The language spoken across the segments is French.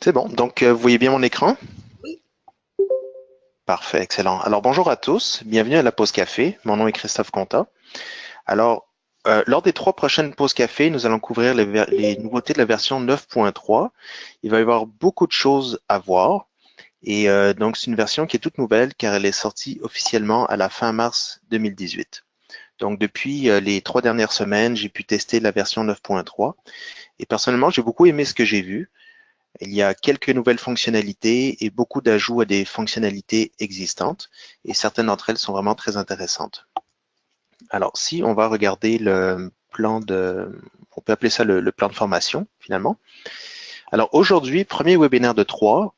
C'est bon. Donc, vous voyez bien mon écran? Oui, Parfait, excellent. Alors, bonjour à tous. Bienvenue à la pause café. Mon nom est Christophe Conta. Alors, lors des 3 prochaines pauses café, nous allons couvrir les nouveautés de la version 9.3. Il va y avoir beaucoup de choses à voir. Et donc, c'est une version qui est toute nouvelle car elle est sortie officiellement à la fin mars 2018. Donc, depuis les 3 dernières semaines, j'ai pu tester la version 9.3. Et personnellement, j'ai beaucoup aimé ce que j'ai vu. Il y a quelques nouvelles fonctionnalités et beaucoup d'ajouts à des fonctionnalités existantes, et certaines d'entre elles sont vraiment très intéressantes. Alors, si on va regarder le plan on peut appeler ça le plan de formation, finalement. Alors, aujourd'hui, premier webinaire de 3,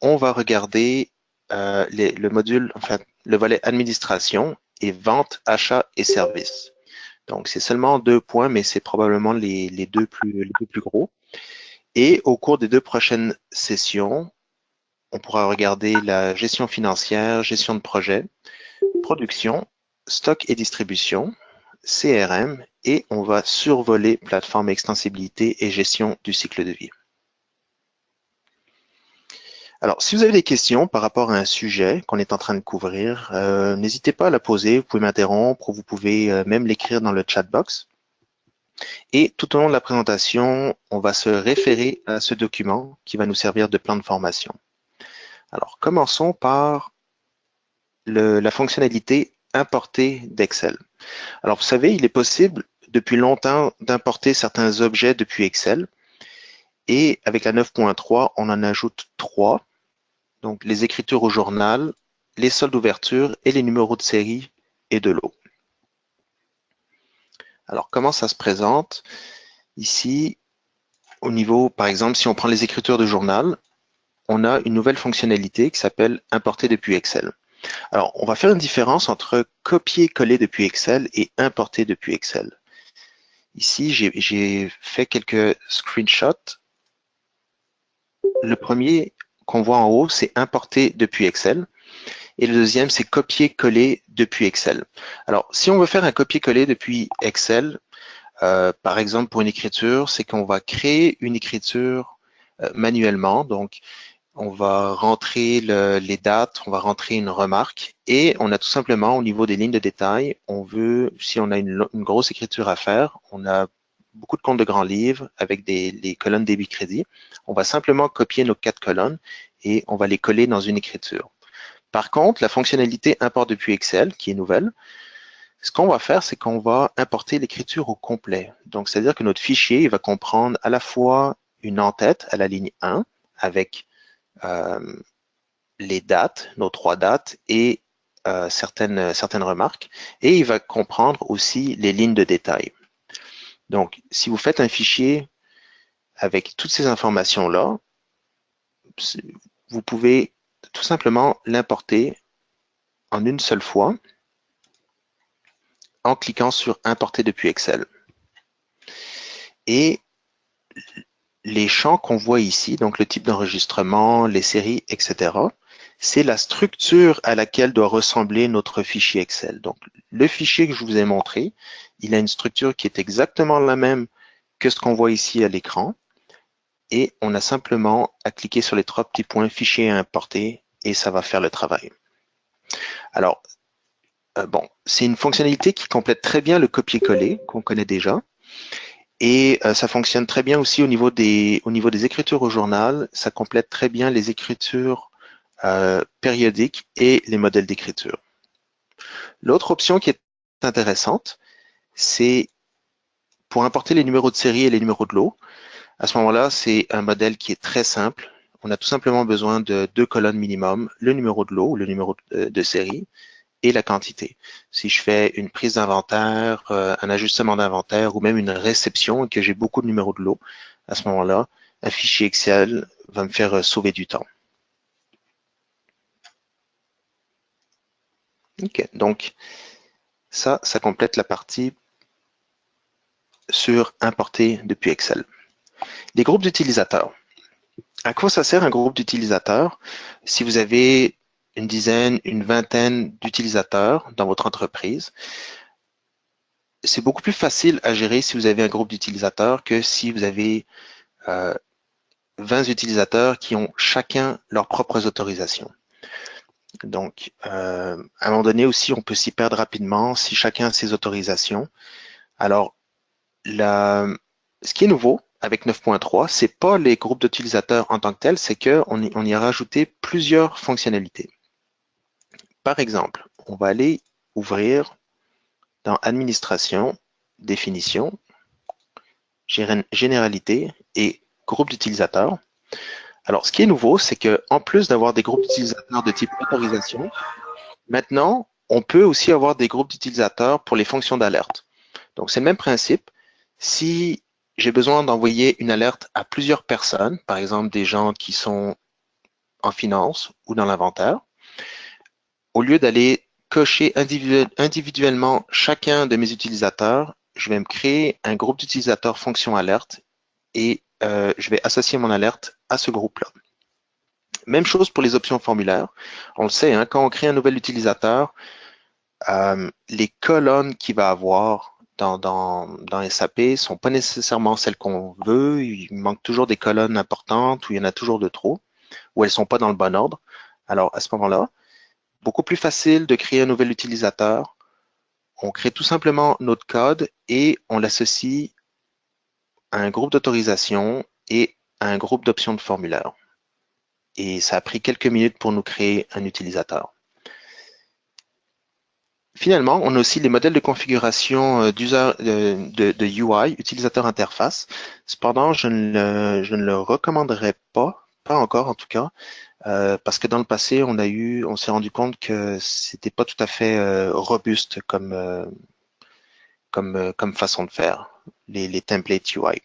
on va regarder le module, enfin, le volet administration et vente, achat et services. Donc, c'est seulement 2 points, mais c'est probablement les deux plus gros. Et au cours des 2 prochaines sessions, on pourra regarder la gestion financière, gestion de projet, production, stock et distribution, CRM, et on va survoler plateforme extensibilité et gestion du cycle de vie. Alors, si vous avez des questions par rapport à un sujet qu'on est en train de couvrir, n'hésitez pas à la poser, vous pouvez m'interrompre ou vous pouvez même l'écrire dans le chat box. Et tout au long de la présentation, on va se référer à ce document qui va nous servir de plan de formation. Alors, commençons par la fonctionnalité importer d'Excel. Alors, vous savez, il est possible depuis longtemps d'importer certains objets depuis Excel. Et avec la 9.3, on en ajoute 3. Donc, les écritures au journal, les soldes d'ouverture et les numéros de série et de lot. Alors, comment ça se présente? Ici, au niveau, par exemple, si on prend les écritures de journal, on a une nouvelle fonctionnalité qui s'appelle importer depuis Excel. Alors, on va faire une différence entre copier-coller depuis Excel et importer depuis Excel. Ici, j'ai fait quelques screenshots. Le premier qu'on voit en haut, c'est importer depuis Excel. Et le deuxième, c'est copier-coller depuis Excel. Alors, si on veut faire un copier-coller depuis Excel, par exemple pour une écriture, c'est qu'on va créer une écriture manuellement. Donc, on va rentrer les dates, on va rentrer une remarque et on a tout simplement au niveau des lignes de détail, on veut, si on a une grosse écriture à faire, on a beaucoup de comptes de grands livres avec les colonnes débit-crédit. On va simplement copier nos 4 colonnes et on va les coller dans une écriture. Par contre, la fonctionnalité import depuis Excel, qui est nouvelle, ce qu'on va faire, c'est qu'on va importer l'écriture au complet. Donc, c'est-à-dire que notre fichier il va comprendre à la fois une en-tête à la ligne 1 avec euh, les dates, nos 3 dates et certaines remarques. Et il va comprendre aussi les lignes de détail. Donc, si vous faites un fichier avec toutes ces informations-là, vous pouvez tout simplement l'importer en une seule fois en cliquant sur Importer depuis Excel. Et les champs qu'on voit ici, donc le type d'enregistrement, les séries, etc., c'est la structure à laquelle doit ressembler notre fichier Excel. Donc, le fichier que je vous ai montré, il a une structure qui est exactement la même que ce qu'on voit ici à l'écran. Et on a simplement à cliquer sur les 3 petits points Fichier à importer et ça va faire le travail. Alors, bon, c'est une fonctionnalité qui complète très bien le copier-coller qu'on connaît déjà. Et ça fonctionne très bien aussi au niveau des écritures au journal. Ça complète très bien les écritures périodiques et les modèles d'écriture. L'autre option qui est intéressante, c'est pour importer les numéros de série et les numéros de lot. À ce moment-là, c'est un modèle qui est très simple. On a tout simplement besoin de 2 colonnes minimum, le numéro de lot ou le numéro de série et la quantité. Si je fais une prise d'inventaire, un ajustement d'inventaire ou même une réception et que j'ai beaucoup de numéros de lot, à ce moment-là, un fichier Excel va me faire sauver du temps. OK, donc ça complète la partie sur importer depuis Excel. Les groupes d'utilisateurs. À quoi ça sert un groupe d'utilisateurs? Si vous avez une dizaine, une vingtaine d'utilisateurs dans votre entreprise, c'est beaucoup plus facile à gérer si vous avez un groupe d'utilisateurs que si vous avez 20 utilisateurs qui ont chacun leurs propres autorisations. Donc, à un moment donné aussi, on peut s'y perdre rapidement si chacun a ses autorisations. Alors, ce qui est nouveau avec 9.3, c'est pas les groupes d'utilisateurs en tant que tels, c'est qu'on y a rajouté plusieurs fonctionnalités. Par exemple, on va aller ouvrir dans Administration, Définition, Généralité et Groupe d'utilisateurs. Alors, ce qui est nouveau, c'est qu'en plus d'avoir des groupes d'utilisateurs de type autorisation, maintenant, on peut aussi avoir des groupes d'utilisateurs pour les fonctions d'alerte. Donc, c'est le même principe. Si j'ai besoin d'envoyer une alerte à plusieurs personnes, par exemple des gens qui sont en finance ou dans l'inventaire, au lieu d'aller cocher individuellement chacun de mes utilisateurs, je vais me créer un groupe d'utilisateurs fonction alerte et je vais associer mon alerte à ce groupe-là. Même chose pour les options formulaires. On le sait, hein, quand on crée un nouvel utilisateur, les colonnes qu'il va avoir dans SAP ne sont pas nécessairement celles qu'on veut. Il manque toujours des colonnes importantes ou il y en a toujours de trop, ou elles ne sont pas dans le bon ordre. Alors, à ce moment-là, beaucoup plus facile de créer un nouvel utilisateur. On crée tout simplement notre code et on l'associe à un groupe d'autorisation et à un groupe d'options de formulaire. Et ça a pris quelques minutes pour nous créer un utilisateur. Finalement, on a aussi les modèles de configuration de UI, utilisateur interface. Cependant, je ne le recommanderais pas encore en tout cas, parce que dans le passé, on s'est rendu compte que c'était pas tout à fait robuste comme façon de faire, les templates UI.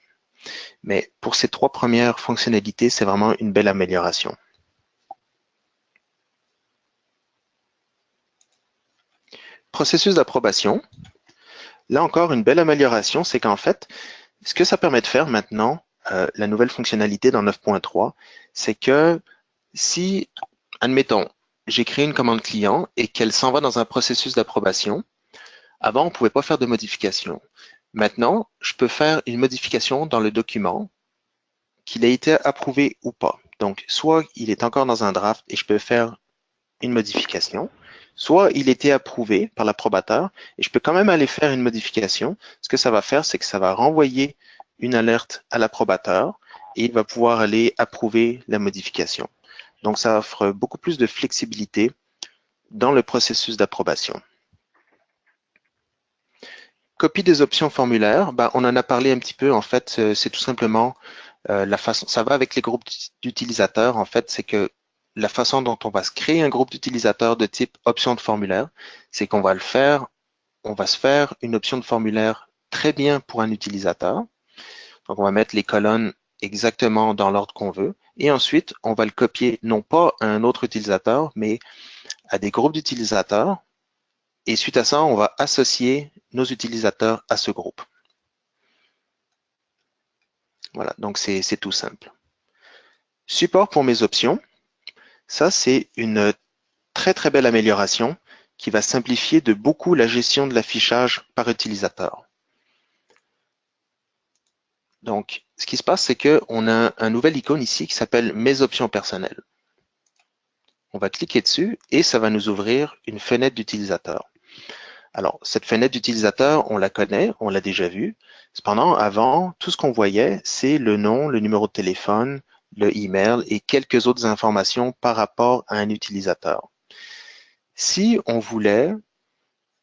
Mais pour ces trois premières fonctionnalités, c'est vraiment une belle amélioration. Processus d'approbation. Là encore, une belle amélioration, c'est qu'en fait, ce que ça permet de faire maintenant, la nouvelle fonctionnalité dans 9.3, c'est que si, admettons, j'ai créé une commande client et qu'elle s'en va dans un processus d'approbation, avant, on ne pouvait pas faire de modification. Maintenant, je peux faire une modification dans le document, qu'il ait été approuvé ou pas. Donc, soit il est encore dans un draft et je peux faire une modification, soit il était approuvé par l'approbateur et je peux quand même aller faire une modification. Ce que ça va faire, c'est que ça va renvoyer une alerte à l'approbateur et il va pouvoir aller approuver la modification. Donc, ça offre beaucoup plus de flexibilité dans le processus d'approbation. Copie des options formulaires, ben, on en a parlé un petit peu. En fait, c'est tout simplement la façon, ça va avec les groupes d'utilisateurs. En fait, c'est que la façon dont on va se créer un groupe d'utilisateurs de type option de formulaire, c'est qu'on va le faire, on va se faire une option de formulaire très bien pour un utilisateur. Donc, on va mettre les colonnes exactement dans l'ordre qu'on veut. Et ensuite, on va le copier non pas à un autre utilisateur, mais à des groupes d'utilisateurs. Et suite à ça, on va associer nos utilisateurs à ce groupe. Voilà, donc c'est tout simple. Support pour mes options. Ça, c'est une très très belle amélioration qui va simplifier de beaucoup la gestion de l'affichage par utilisateur. Donc, ce qui se passe, c'est qu'on a un nouvel icône ici qui s'appelle Mes options personnelles. On va cliquer dessus et ça va nous ouvrir une fenêtre d'utilisateur. Alors, cette fenêtre d'utilisateur, on la connaît, on l'a déjà vue. Cependant, avant, tout ce qu'on voyait, c'est le nom, le numéro de téléphone, le email et quelques autres informations par rapport à un utilisateur. Si on voulait,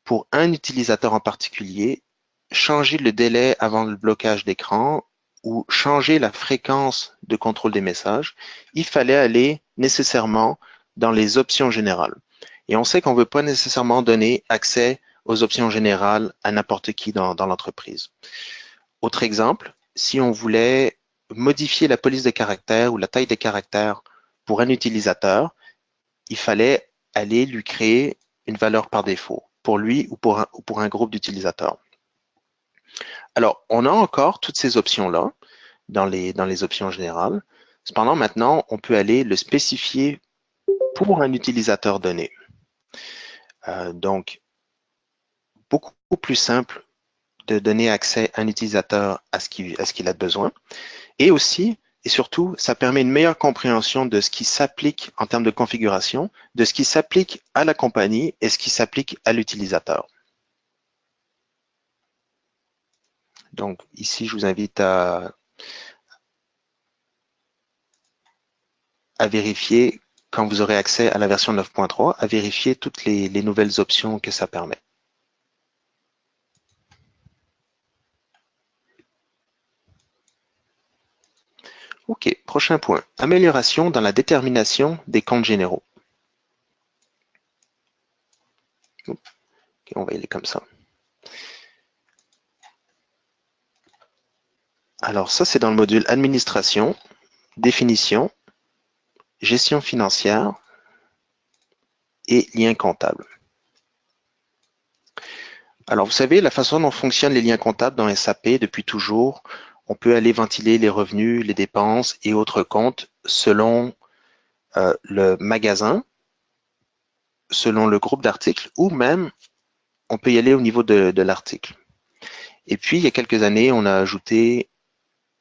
pour un utilisateur en particulier, changer le délai avant le blocage d'écran ou changer la fréquence de contrôle des messages, il fallait aller nécessairement dans les options générales. Et on sait qu'on ne veut pas nécessairement donner accès aux options générales à n'importe qui dans l'entreprise. Autre exemple, si on voulait modifier la police des caractères ou la taille des caractères pour un utilisateur, il fallait aller lui créer une valeur par défaut, pour lui ou pour un groupe d'utilisateurs. Alors, on a encore toutes ces options-là dans les options générales. Cependant, maintenant, on peut aller le spécifier pour un utilisateur donné. Donc, beaucoup plus simple de donner accès à un utilisateur à ce qu'il a besoin. Et aussi, et surtout, ça permet une meilleure compréhension de ce qui s'applique en termes de configuration, de ce qui s'applique à la compagnie et ce qui s'applique à l'utilisateur. Donc ici, je vous invite à vérifier, quand vous aurez accès à la version 9.3, à vérifier toutes les nouvelles options que ça permet. OK, prochain point. Amélioration dans la détermination des comptes généraux. OK, on va y aller comme ça. Alors ça, c'est dans le module Administration, Définition, Gestion financière et Liens comptables. Alors vous savez, la façon dont fonctionnent les liens comptables dans SAP depuis toujours, on peut aller ventiler les revenus, les dépenses et autres comptes selon le magasin, selon le groupe d'articles, ou même on peut y aller au niveau de l'article. Et puis, il y a quelques années, on a ajouté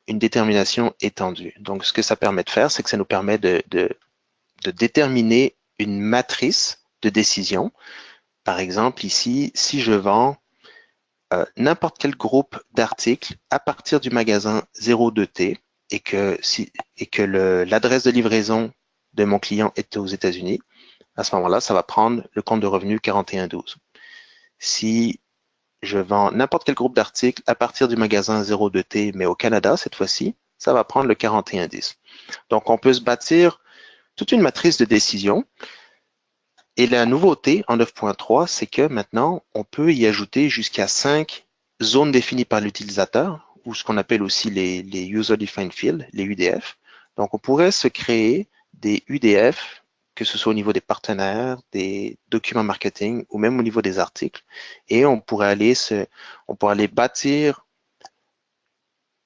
une détermination étendue. Donc, ce que ça permet de faire, c'est que ça nous permet de déterminer une matrice de décision. Par exemple, ici, si je vends n'importe quel groupe d'articles à partir du magasin 02T et que l'adresse de livraison de mon client est aux États-Unis, à ce moment-là, ça va prendre le compte de revenu 4112. Si je vends n'importe quel groupe d'articles à partir du magasin 02T, mais au Canada cette fois-ci, ça va prendre le 4110. Donc, on peut se bâtir toute une matrice de décision. Et la nouveauté en 9.3, c'est que maintenant, on peut y ajouter jusqu'à 5 zones définies par l'utilisateur, ou ce qu'on appelle aussi les User Defined Fields, les UDF. Donc, on pourrait se créer des UDF, que ce soit au niveau des partenaires, des documents marketing, ou même au niveau des articles. Et on pourrait aller bâtir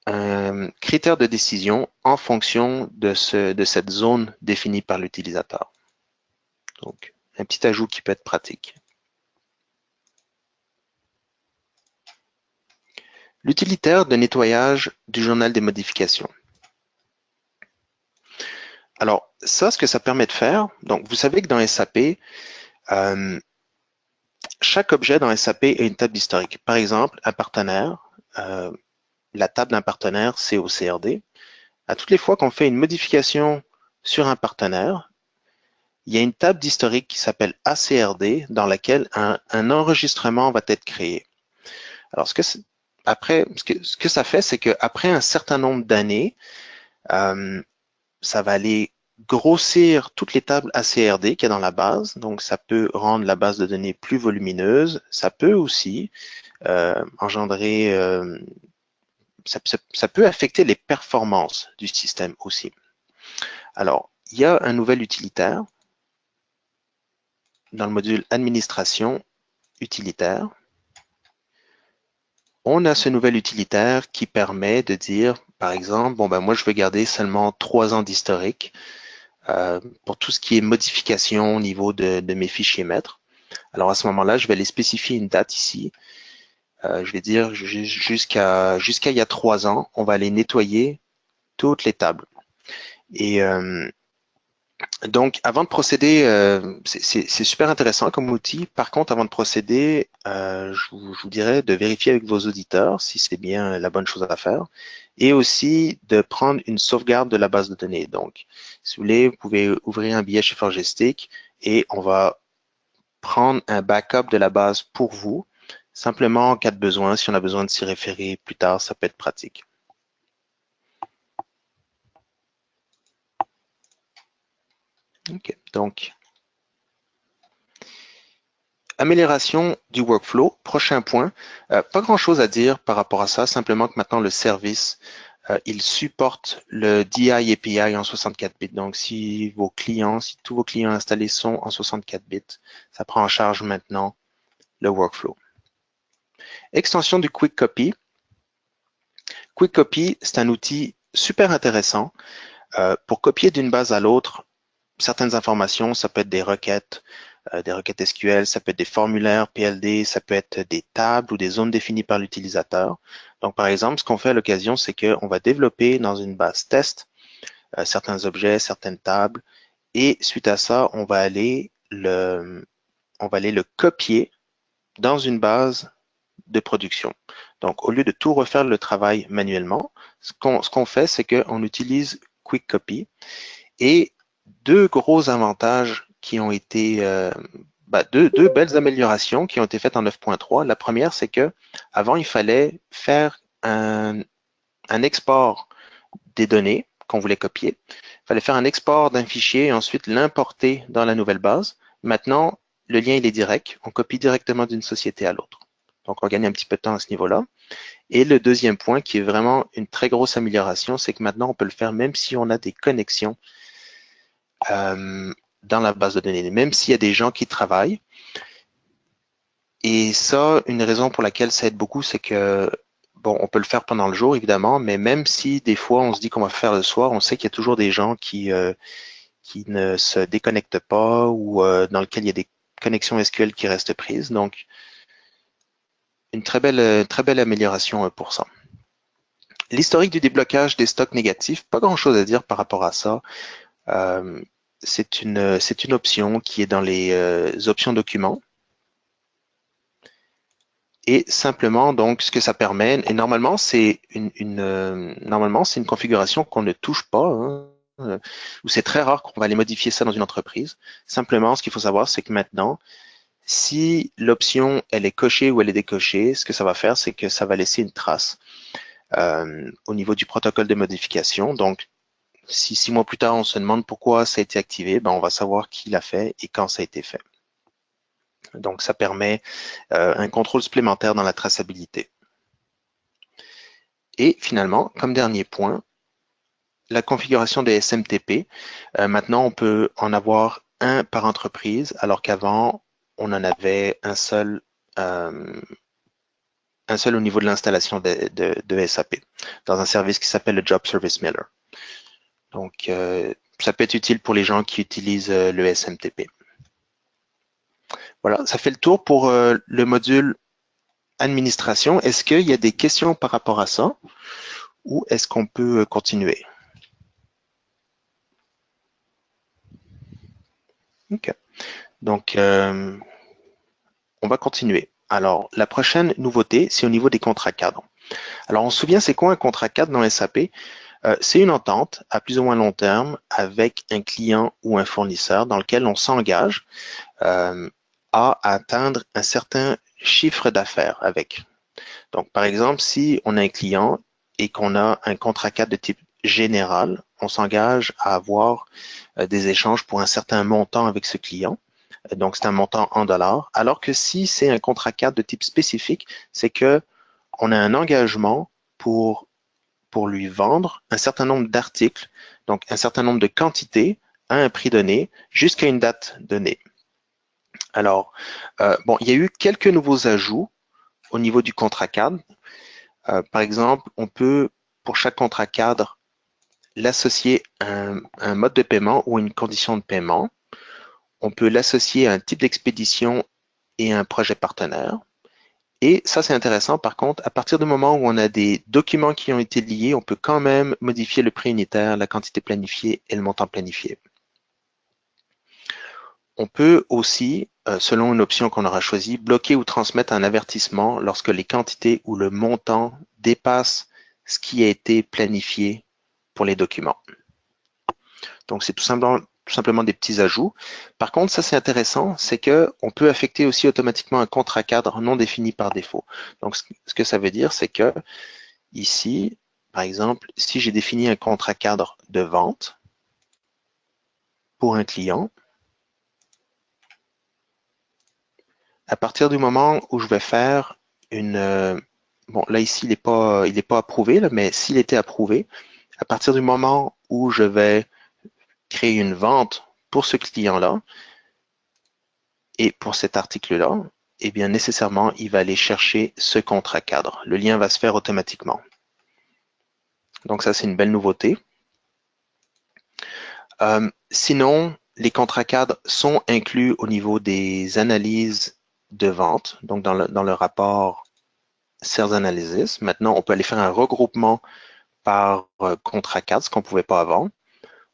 un critère de décision en fonction de cette zone définie par l'utilisateur. Donc, un petit ajout qui peut être pratique. L'utilitaire de nettoyage du journal des modifications. Alors, ça, ce que ça permet de faire, donc vous savez que dans SAP, chaque objet dans SAP a une table d'historique. Par exemple, un partenaire, la table d'un partenaire, c'est au CRD. À toutes les fois qu'on fait une modification sur un partenaire, il y a une table d'historique qui s'appelle ACRD dans laquelle un enregistrement va être créé. Alors, ce que ça fait, c'est qu'après un certain nombre d'années, ça va aller grossir toutes les tables ACRD qu'il y a dans la base. Donc, ça peut rendre la base de données plus volumineuse. Ça peut aussi engendrer, ça peut affecter les performances du système aussi. Alors, il y a un nouvel utilitaire dans le module Administration utilitaire. On a ce nouvel utilitaire qui permet de dire, par exemple, bon ben moi je veux garder seulement 3 ans d'historique pour tout ce qui est modification au niveau de mes fichiers maîtres. Alors à ce moment-là, je vais aller spécifier une date ici. Je vais dire jusqu'à il y a 3 ans, on va aller nettoyer toutes les tables. Et donc, avant de procéder, c'est super intéressant comme outil. Par contre, avant de procéder, je vous dirais de vérifier avec vos auditeurs si c'est bien la bonne chose à faire et aussi de prendre une sauvegarde de la base de données. Donc, si vous voulez, vous pouvez ouvrir un billet chez Forgestic et on va prendre un backup de la base pour vous. Simplement, en cas de besoin, si on a besoin de s'y référer plus tard, ça peut être pratique. OK, donc, amélioration du workflow, prochain point. Pas grand-chose à dire par rapport à ça, simplement que maintenant le service, il supporte le DI API en 64 bits. Donc, si tous vos clients installés sont en 64 bits, ça prend en charge maintenant le workflow. Extension du Quick Copy. Quick Copy, c'est un outil super intéressant pour copier d'une base à l'autre certaines informations. Ça peut être des requêtes SQL, ça peut être des formulaires PLD, ça peut être des tables ou des zones définies par l'utilisateur. Donc, par exemple, ce qu'on fait à l'occasion, c'est qu'on va développer dans une base test certains objets, certaines tables. Et suite à ça, on va aller le copier dans une base de production. Donc, au lieu de tout refaire le travail manuellement, ce qu'on fait, c'est qu'on utilise Quick Copy. Et deux gros avantages qui ont été, deux belles améliorations qui ont été faites en 9.3. La première, c'est que avant, il fallait faire un export des données qu'on voulait copier. Il fallait faire un export d'un fichier et ensuite l'importer dans la nouvelle base. Maintenant, le lien il est direct. On copie directement d'une société à l'autre. Donc, on gagne un petit peu de temps à ce niveau-là. Et le deuxième point, qui est vraiment une très grosse amélioration, c'est que maintenant, on peut le faire même si on a des connexions dans la base de données, même s'il y a des gens qui travaillent. Et ça, une raison pour laquelle ça aide beaucoup, c'est que, bon, on peut le faire pendant le jour, évidemment, mais même si des fois, on se dit qu'on va faire le soir, on sait qu'il y a toujours des gens qui ne se déconnectent pas ou dans lesquels il y a des connexions SQL qui restent prises. Donc, une très belle amélioration pour ça. L'historique du déblocage des stocks négatifs, pas grand-chose à dire par rapport à ça. C'est une option qui est dans les options documents. Et simplement, donc, ce que ça permet, et normalement, c'est une configuration qu'on ne touche pas, hein, ou c'est très rare qu'on va aller modifier ça dans une entreprise. Simplement, ce qu'il faut savoir, c'est que maintenant, si l'option, elle est cochée ou elle est décochée, ce que ça va faire, c'est que ça va laisser une trace au niveau du protocole de modification. Donc, si 6 mois plus tard, on se demande pourquoi ça a été activé, ben, on va savoir qui l'a fait et quand ça a été fait. Donc, ça permet un contrôle supplémentaire dans la traçabilité. Et finalement, comme dernier point, la configuration des SMTP. Maintenant, on peut en avoir un par entreprise, alors qu'avant, on en avait un seul au niveau de l'installation de SAP, dans un service qui s'appelle le Job Service Miller. Donc, ça peut être utile pour les gens qui utilisent le SMTP. Voilà, ça fait le tour pour le module administration. Est-ce qu'il y a des questions par rapport à ça ou est-ce qu'on peut continuer? OK. Donc, on va continuer. Alors, la prochaine nouveauté, c'est au niveau des contrats cadres. Alors, on se souvient, c'est quoi un contrat cadre dans SAP? C'est une entente à plus ou moins long terme avec un client ou un fournisseur dans lequel on s'engage à atteindre un certain chiffre d'affaires avec. Donc, par exemple, si on a un client et qu'on a un contrat cadre de type général, on s'engage à avoir des échanges pour un certain montant avec ce client. Donc, c'est un montant en dollars. Alors que si c'est un contrat cadre de type spécifique, c'est que on a un engagement pour lui vendre un certain nombre d'articles, donc un certain nombre de quantités à un prix donné jusqu'à une date donnée. Alors, bon, il y a eu quelques nouveaux ajouts au niveau du contrat cadre. Par exemple, on peut, pour chaque contrat cadre, l'associer à un mode de paiement ou une condition de paiement. On peut l'associer à un type d'expédition et à un projet partenaire. Et ça, c'est intéressant. Par contre, à partir du moment où on a des documents qui ont été liés, on peut quand même modifier le prix unitaire, la quantité planifiée et le montant planifié. On peut aussi, selon une option qu'on aura choisie, bloquer ou transmettre un avertissement lorsque les quantités ou le montant dépassent ce qui a été planifié pour les documents. Donc, c'est tout simplement des petits ajouts. Par contre, ça c'est intéressant, c'est qu'on peut affecter aussi automatiquement un contrat cadre non défini par défaut. Donc, ce que ça veut dire, c'est que ici, par exemple, si j'ai défini un contrat cadre de vente pour un client, à partir du moment où je vais faire bon, là ici, il n'est pas approuvé, là, mais s'il était approuvé, à partir du moment où je vais créer une vente pour ce client-là et pour cet article-là, eh bien, nécessairement, il va aller chercher ce contrat cadre. Le lien va se faire automatiquement. Donc, ça, c'est une belle nouveauté. Sinon, les contrats cadres sont inclus au niveau des analyses de vente, donc dans le rapport Sales Analysis. Maintenant, on peut aller faire un regroupement par contrat cadre, ce qu'on ne pouvait pas avant.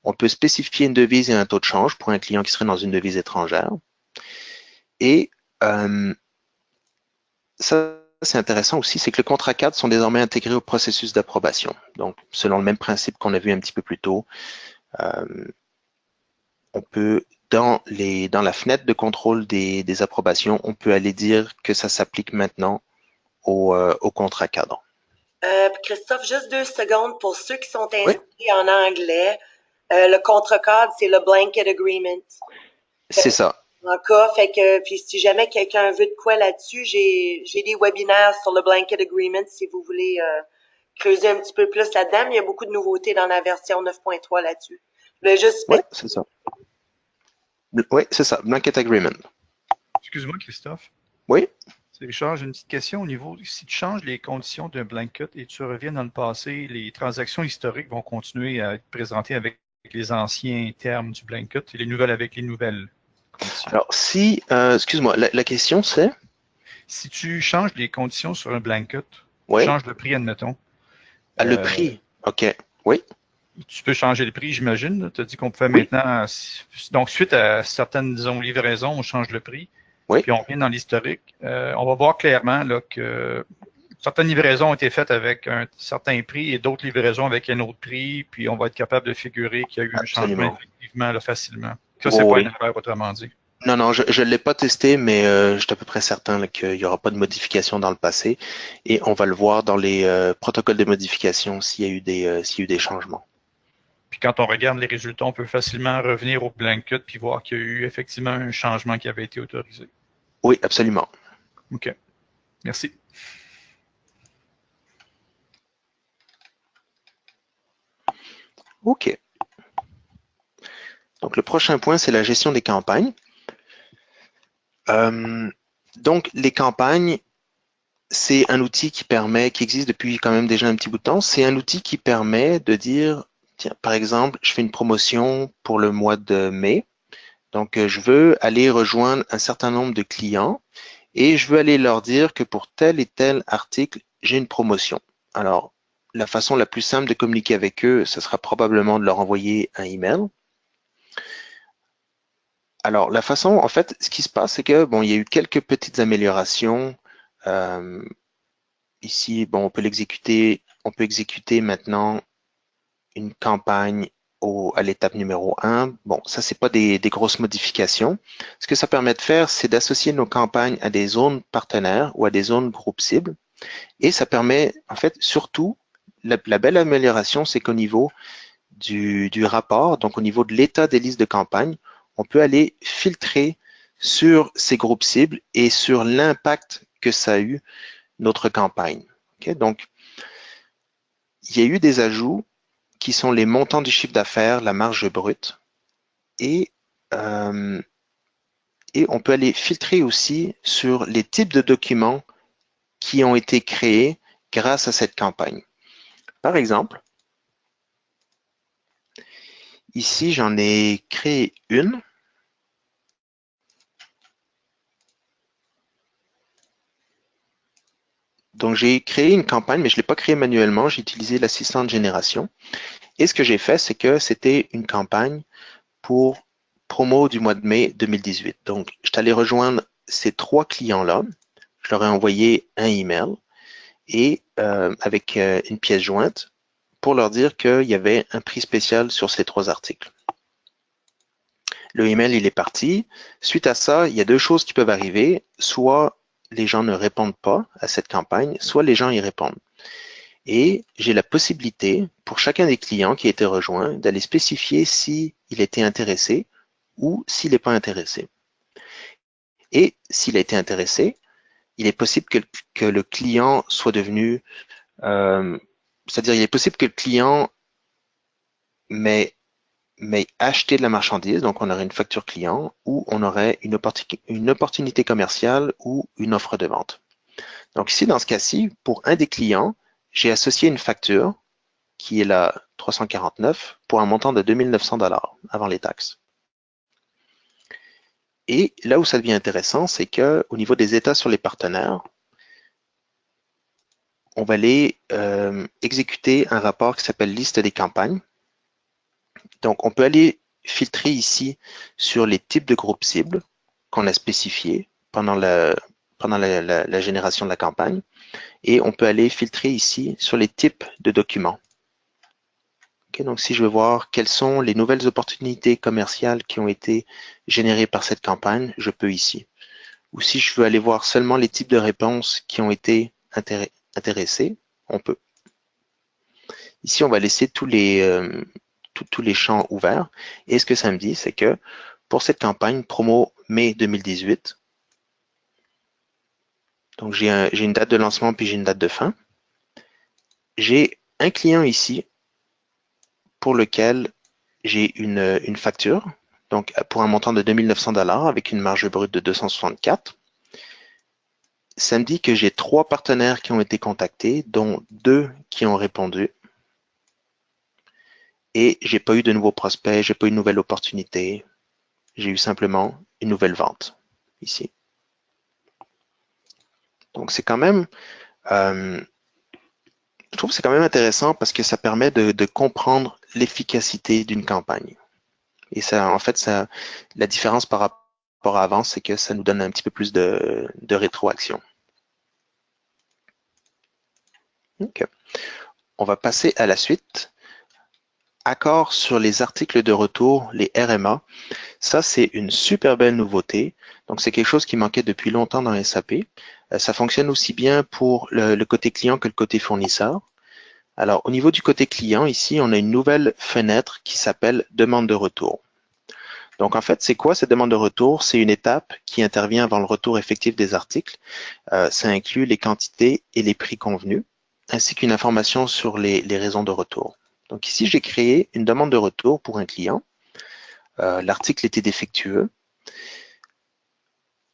On peut spécifier une devise et un taux de change pour un client qui serait dans une devise étrangère. Et ça, c'est intéressant aussi, c'est que les contrats cadres sont désormais intégrés au processus d'approbation. Donc, selon le même principe qu'on a vu un petit peu plus tôt, on peut, dans la fenêtre de contrôle des approbations, on peut aller dire que ça s'applique maintenant au contrat cadre. Christophe, juste 2 secondes pour ceux qui sont Oui, inscrits en anglais. Le contre-cadre, c'est le blanket agreement. Fait c'est ça. En cas, fait que, puis si jamais quelqu'un veut de quoi là-dessus, j'ai des webinaires sur le blanket agreement si vous voulez creuser un petit peu plus là-dedans. Mais il y a beaucoup de nouveautés dans la version 9.3 là-dessus. Je voulais juste Oui, mettre. c'est ça. Oui, c'est ça. Blanket agreement. Excuse-moi, Christophe. Oui. C'est Richard, j'ai une petite question au niveau. Si tu changes les conditions d'un blanket et tu reviens dans le passé, les transactions historiques vont continuer à être présentées avec les anciens termes du blanket et les nouvelles avec les nouvelles conditions. Alors, si, excuse-moi, la question c'est? Si tu changes les conditions sur un blanket, tu Oui. changes le prix, admettons. Le prix. OK. Oui. Tu peux changer le prix, j'imagine. Tu as dit qu'on pouvait Oui. maintenant. Donc, suite à certaines, disons, livraisons, on change le prix. Oui. Puis on revient dans l'historique. On va voir clairement là, que certaines livraisons ont été faites avec un certain prix et d'autres livraisons avec un autre prix. Puis on va être capable de figurer qu'il y a eu un changement effectivement là, facilement. Ça, c'est pas une affaire, autrement dit. Non, non, je ne l'ai pas testé, mais je suis à peu près certain qu'il n'y aura pas de modification dans le passé. Et on va le voir dans les protocoles de modification s'il y a eu des changements. Puis quand on regarde les résultats, on peut facilement revenir au blanket puis voir qu'il y a eu effectivement un changement qui avait été autorisé. Oui, absolument. OK. Merci. OK. Donc, le prochain point, c'est la gestion des campagnes. Donc, les campagnes, c'est un outil qui existe depuis quand même déjà un petit bout de temps. C'est un outil qui permet de dire, tiens, par exemple, je fais une promotion pour le mois de mai. Donc, je veux aller rejoindre un certain nombre de clients et je veux aller leur dire que pour tel et tel article, j'ai une promotion. Alors, la façon la plus simple de communiquer avec eux, ce sera probablement de leur envoyer un email. Alors, la façon, en fait, ce qui se passe, c'est que, bon, il y a eu quelques petites améliorations. Ici, bon, on peut exécuter maintenant une campagne à l'étape numéro 1. Bon, ça, c'est pas des grosses modifications. Ce que ça permet de faire, c'est d'associer nos campagnes à des zones partenaires ou à des zones groupes cibles. Et ça permet, en fait, surtout, la belle amélioration, c'est qu'au niveau du rapport, donc au niveau de l'état des listes de campagne, on peut aller filtrer sur ces groupes cibles et sur l'impact que ça a eu notre campagne. Okay? Donc, il y a eu des ajouts qui sont les montants du chiffre d'affaires, la marge brute, et, et on peut aller filtrer aussi sur les types de documents qui ont été créés grâce à cette campagne. Par exemple, ici, j'en ai créé une. Donc, j'ai créé une campagne, mais je ne l'ai pas créée manuellement. J'ai utilisé l'assistant de génération. Et ce que j'ai fait, c'est que c'était une campagne pour promo du mois de mai 2018. Donc, je suis allé rejoindre ces 3 clients-là. Je leur ai envoyé un email et avec une pièce jointe pour leur dire qu'il y avait un prix spécial sur ces 3 articles. Le email, il est parti. Suite à ça, il y a 2 choses qui peuvent arriver. Soit les gens ne répondent pas à cette campagne, soit les gens y répondent. Et j'ai la possibilité, pour chacun des clients qui a été rejoint, d'aller spécifier s'il était intéressé ou s'il n'est pas intéressé. Et s'il a été intéressé, il est possible que le client soit devenu, c'est-à-dire il est possible que le client m'ait acheté de la marchandise, donc on aurait une facture client, ou on aurait une opportunité commerciale ou une offre de vente. Donc ici, dans ce cas-ci, pour un des clients, j'ai associé une facture qui est la 349 pour un montant de 2 900 $ avant les taxes. Et là où ça devient intéressant, c'est que au niveau des états sur les partenaires, on va aller exécuter un rapport qui s'appelle liste des campagnes, Donc, on peut aller filtrer ici sur les types de groupes cibles qu'on a spécifiés pendant la génération de la campagne. Et on peut aller filtrer ici sur les types de documents. Okay, donc, si je veux voir quelles sont les nouvelles opportunités commerciales qui ont été générées par cette campagne, je peux ici. Ou si je veux aller voir seulement les types de réponses qui ont été intéressées, on peut. Ici, on va laisser tous les champs ouverts. Et ce que ça me dit, c'est que pour cette campagne promo mai 2018, donc j'ai une date de lancement puis j'ai une date de fin. J'ai un client ici pour lequel j'ai une facture, donc pour un montant de 2 900 $ avec une marge brute de 264. Ça me dit que j'ai 3 partenaires qui ont été contactés, dont 2 qui ont répondu. Et j'ai pas eu de nouveaux prospects, j'ai pas eu de nouvelle opportunité. J'ai eu simplement une nouvelle vente ici. Donc c'est quand même, je trouve que c'est quand même intéressant parce que ça permet de comprendre l'efficacité d'une campagne. Et ça, en fait, ça, la différence par rapport à avant, c'est que ça nous donne un petit peu plus de rétroaction. Okay. On va passer à la suite. Accord sur les articles de retour, les RMA. Ça, c'est une super belle nouveauté. Donc, c'est quelque chose qui manquait depuis longtemps dans SAP. Ça fonctionne aussi bien pour le côté client que le côté fournisseur. Alors, au niveau du côté client, ici, on a une nouvelle fenêtre qui s'appelle demande de retour. Donc, en fait, c'est quoi cette demande de retour? C'est une étape qui intervient avant le retour effectif des articles. Ça inclut les quantités et les prix convenus, ainsi qu'une information sur les raisons de retour. Donc ici, j'ai créé une demande de retour pour un client. L'article était défectueux.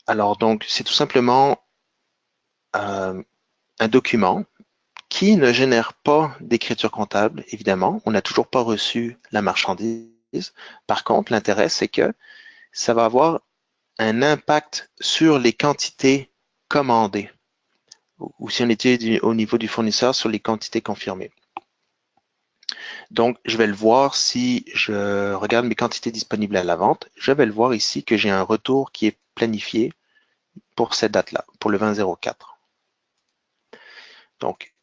Alors donc, c'est tout simplement un document qui ne génère pas d'écriture comptable, évidemment. On n'a toujours pas reçu la marchandise. Par contre, l'intérêt, c'est que ça va avoir un impact sur les quantités commandées, ou si on était au niveau du fournisseur, sur les quantités confirmées. Donc, je vais le voir si je regarde mes quantités disponibles à la vente. Je vais le voir ici que j'ai un retour qui est planifié pour cette date-là, pour le 20-04. Donc,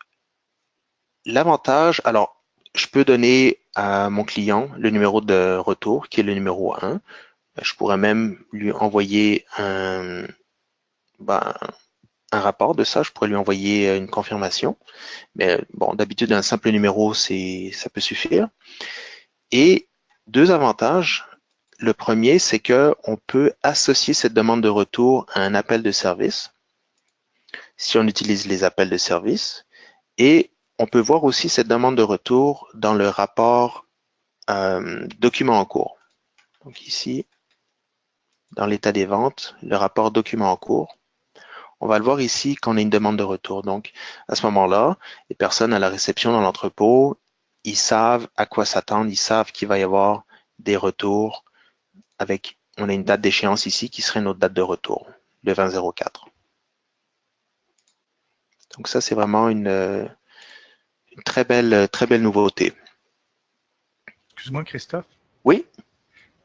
l'avantage, alors, je peux donner à mon client le numéro de retour, qui est le numéro 1. Je pourrais même lui envoyer un rapport de ça. Je pourrais lui envoyer une confirmation. Mais bon, d'habitude, un simple numéro, ça peut suffire. Et 2 avantages. Le premier, c'est qu'on peut associer cette demande de retour à un appel de service si on utilise les appels de service. Et on peut voir aussi cette demande de retour dans le rapport document en cours. Donc ici, dans l'état des ventes, le rapport document en cours. On va le voir ici qu'on a une demande de retour. Donc, à ce moment-là, les personnes à la réception dans l'entrepôt, ils savent à quoi s'attendre, ils savent qu'il va y avoir des retours avec, on a une date d'échéance ici qui serait notre date de retour, le 20-04. Donc ça, c'est vraiment une très belle nouveauté. Excuse-moi, Christophe. Oui?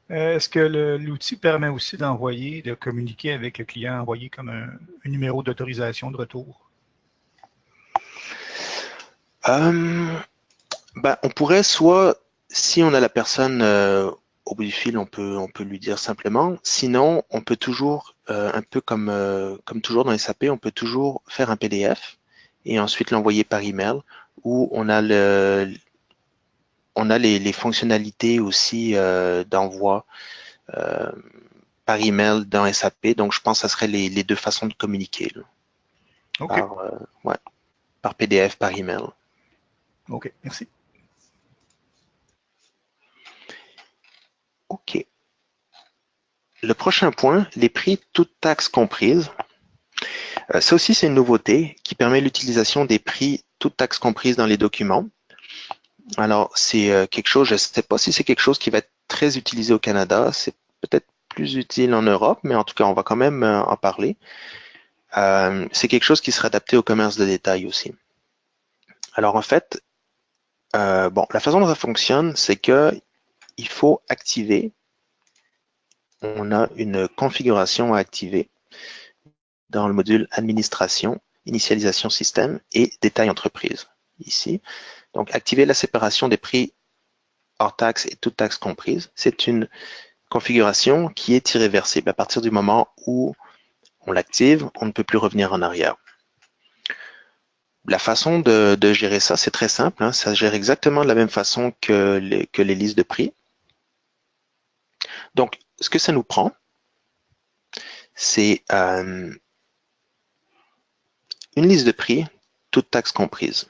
Est-ce que l'outil permet aussi de communiquer avec le client, envoyer comme un numéro d'autorisation de retour? On pourrait soit, si on a la personne au bout du fil, on peut lui dire simplement. Sinon, on peut toujours, un peu comme toujours dans SAP, on peut toujours faire un PDF et ensuite l'envoyer par email où on a les fonctionnalités aussi d'envoi par email dans SAP. Donc, je pense que ça serait les 2 façons de communiquer. Là. OK. Par PDF, par email. OK, merci. OK. Le prochain point, les prix toutes taxes comprises. Ça aussi, c'est une nouveauté qui permet l'utilisation des prix toutes taxes comprises dans les documents. Alors, c'est quelque chose, je ne sais pas si c'est quelque chose qui va être très utilisé au Canada. C'est peut-être plus utile en Europe, mais en tout cas, on va quand même en parler. C'est quelque chose qui sera adapté au commerce de détail aussi. Alors, en fait, la façon dont ça fonctionne, c'est que il faut activer, on a une configuration à activer dans le module administration, initialisation système et détail entreprise. Ici, donc activer la séparation des prix hors taxes et toutes taxes comprises. C'est une configuration qui est irréversible. À partir du moment où on l'active, on ne peut plus revenir en arrière. La façon de gérer ça, c'est très simple. Hein. Ça gère exactement de la même façon que les listes de prix. Donc, ce que ça nous prend, c'est une liste de prix, toutes taxes comprises.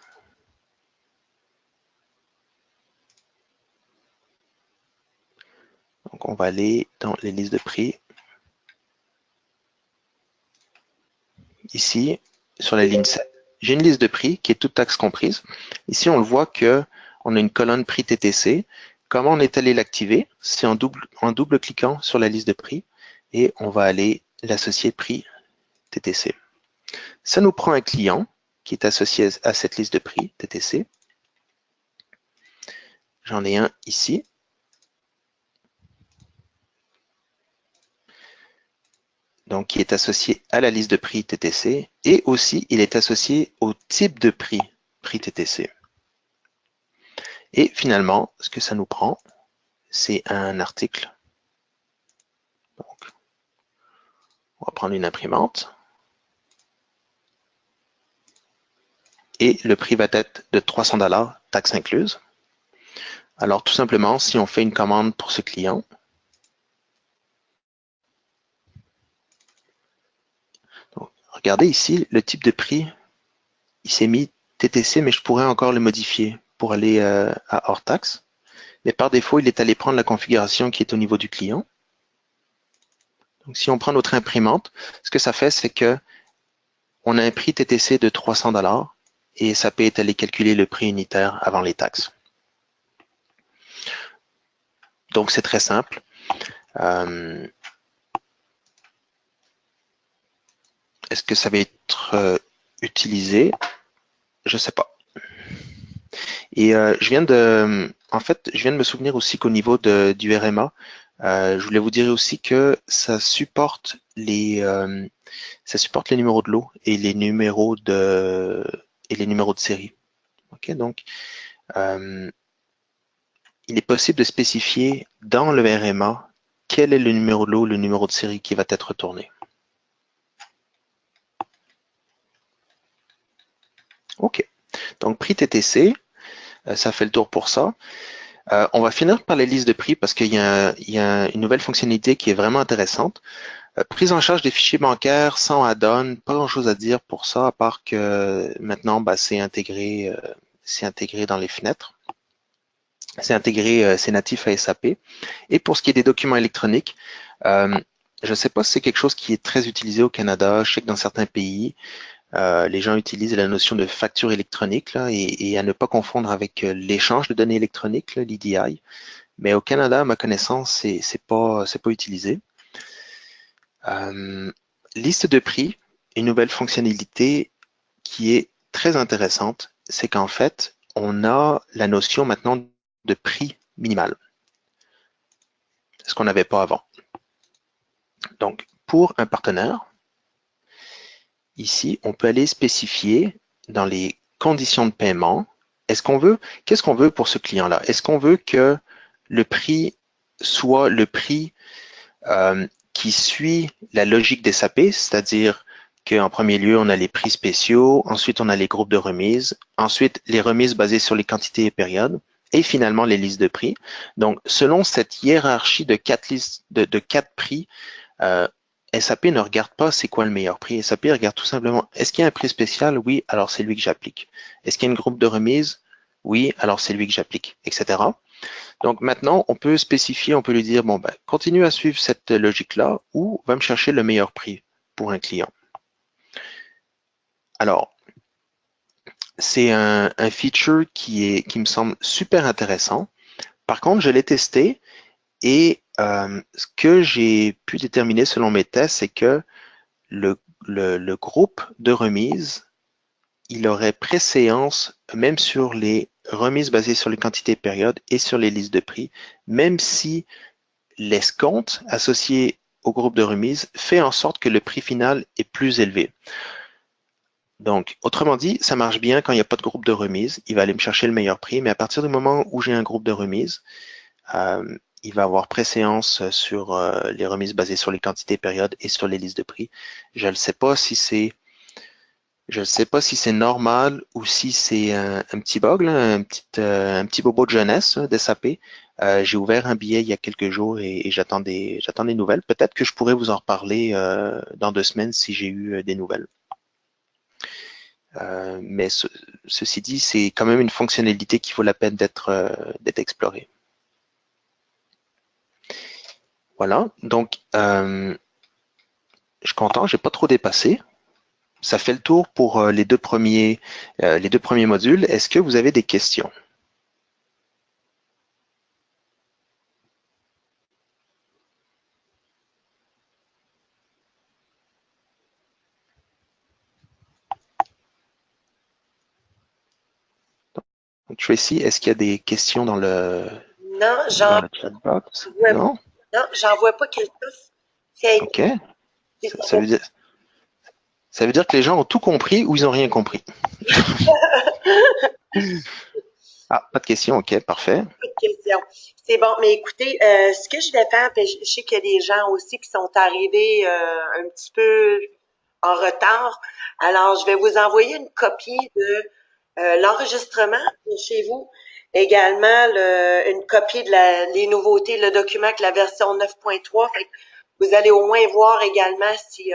Donc, on va aller dans les listes de prix. Ici, sur la ligne 7, j'ai une liste de prix qui est toutes taxes comprises. Ici, on le voit qu'on a une colonne prix TTC. Comment on est allé l'activer? C'est en double cliquant sur la liste de prix et on va aller l'associer prix TTC. Ça nous prend un client qui est associé à cette liste de prix TTC. J'en ai un ici. Donc, qui est associé à la liste de prix TTC et aussi il est associé au type de prix TTC. Et finalement, ce que ça nous prend, c'est un article. Donc, on va prendre une imprimante. Et le prix va être de 300 $, taxes incluses. Alors, tout simplement, si on fait une commande pour ce client, donc, regardez ici, le type de prix, il s'est mis TTC, mais je pourrais encore le modifier pour aller à hors taxe. Mais par défaut, il est allé prendre la configuration qui est au niveau du client. Donc, si on prend notre imprimante, ce que ça fait, c'est que on a un prix TTC de 300 $ et SAP est allé calculer le prix unitaire avant les taxes. Donc, c'est très simple. Est-ce que ça va être utilisé? Je ne sais pas. Et je viens de me souvenir aussi qu'au niveau du RMA, je voulais vous dire aussi que ça supporte les numéros de lot et les numéros de série. Ok, donc il est possible de spécifier dans le RMA quel est le numéro de lot, le numéro de série qui va être retourné. Ok, donc prix TTC, ça fait le tour pour ça. On va finir par les listes de prix parce qu'il y a une nouvelle fonctionnalité qui est vraiment intéressante. Prise en charge des fichiers bancaires sans add-on, pas grand-chose à dire pour ça, à part que maintenant, c'est intégré dans les fenêtres. C'est intégré, c'est natif à SAP. Et pour ce qui est des documents électroniques, je ne sais pas si c'est quelque chose qui est très utilisé au Canada. Je sais que dans certains pays, les gens utilisent la notion de facture électronique là, et à ne pas confondre avec l'échange de données électroniques, l'EDI. Mais au Canada, à ma connaissance, c'est pas utilisé. Liste de prix, une nouvelle fonctionnalité qui est très intéressante, c'est qu'en fait, on a la notion maintenant de prix minimal, ce qu'on n'avait pas avant. Donc, pour un partenaire, ici, on peut aller spécifier dans les conditions de paiement, qu'est-ce qu'on veut pour ce client-là? Est-ce qu'on veut que le prix soit le prix qui suit la logique des SAP, c'est-à-dire qu'en premier lieu, on a les prix spéciaux, ensuite on a les groupes de remises, ensuite les remises basées sur les quantités et périodes, et finalement les listes de prix. Donc, selon cette hiérarchie de 4 listes, de 4 prix, SAP ne regarde pas c'est quoi le meilleur prix. SAP regarde tout simplement, est-ce qu'il y a un prix spécial? Oui, alors c'est lui que j'applique. Est-ce qu'il y a une groupe de remise? Oui, alors c'est lui que j'applique, etc. Donc maintenant, on peut spécifier, on peut lui dire, bon, continue à suivre cette logique-là ou va me chercher le meilleur prix pour un client. Alors, c'est un feature qui me semble super intéressant. Par contre, je l'ai testé et ce que j'ai pu déterminer selon mes tests, c'est que le groupe de remise il aurait préséance même sur les remises basées sur les quantités périodes et sur les listes de prix, même si l'escompte associé au groupe de remise fait en sorte que le prix final est plus élevé. Donc, autrement dit, ça marche bien quand il n'y a pas de groupe de remise. Il va aller me chercher le meilleur prix, mais à partir du moment où j'ai un groupe de remise, il va avoir préséance sur les remises basées sur les quantités périodes et sur les listes de prix. Je ne sais pas si c'est normal ou si c'est un petit bug, là, un petit bobo de jeunesse d'SAP. J'ai ouvert un billet il y a quelques jours et j'attends des nouvelles. Peut-être que je pourrais vous en reparler dans 2 semaines si j'ai eu des nouvelles. Mais ceci dit, c'est quand même une fonctionnalité qui vaut la peine d'être explorée. Voilà, donc je suis content, j'ai pas trop dépassé. Ça fait le tour pour les deux premiers modules. Est-ce que vous avez des questions? Donc, Tracy, est-ce qu'il y a des questions dans le chat box? Non? Non, j'en vois pas Christophe. OK. Ça veut dire que les gens ont tout compris ou ils n'ont rien compris. Ah, pas de questions, OK, parfait. Pas de questions. C'est bon, mais écoutez, ce que je vais faire, je sais qu'il y a des gens aussi qui sont arrivés un petit peu en retard. Alors, je vais vous envoyer une copie de l'enregistrement chez vous. Également, une copie de les nouveautés, le document avec la version 9.3. Vous allez au moins voir également si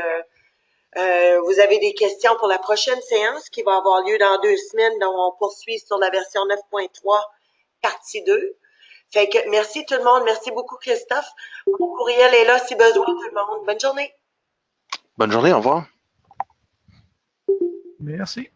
vous avez des questions pour la prochaine séance qui va avoir lieu dans 2 semaines. Donc, on poursuit sur la version 9.3, partie 2. Fait que merci tout le monde. Merci beaucoup, Christophe. Mon courriel est là si besoin, tout le monde. Bonne journée. Bonne journée, au revoir. Merci.